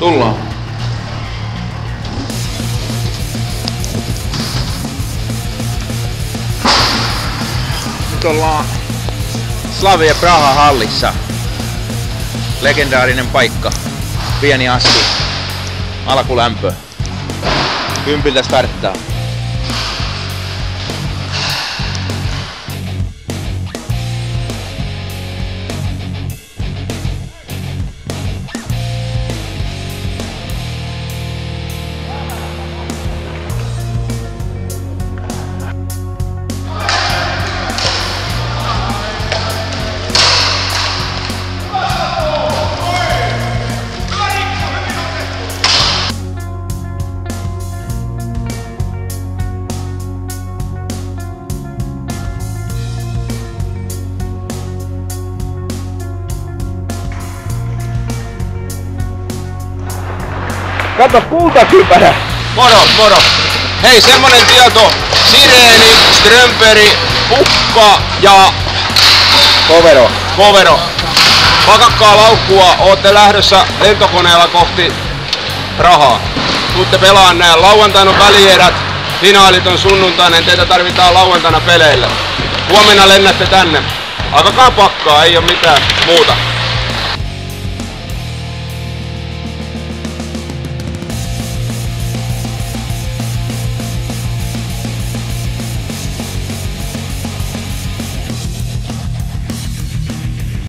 Tullaan. Nyt ollaan Slavia Praha hallissa. Legendaarinen paikka. Pieni aski. Alkulämpö. 10 starttaa. Kato, kultakypärä! Moro! Hei, semmonen tieto. Sireeni, Strömperi, Pukka ja Kovero. Pakakkaa laukkua, ootte lähdössä lentokoneella kohti Prahaa. Tuutte pelaan nää. Lauantaina on välierät, finaalit on sunnuntaina, teitä tarvitaan lauantaina peleille. Huomenna lennätte tänne. Alkakaa pakkaa, ei oo mitään muuta.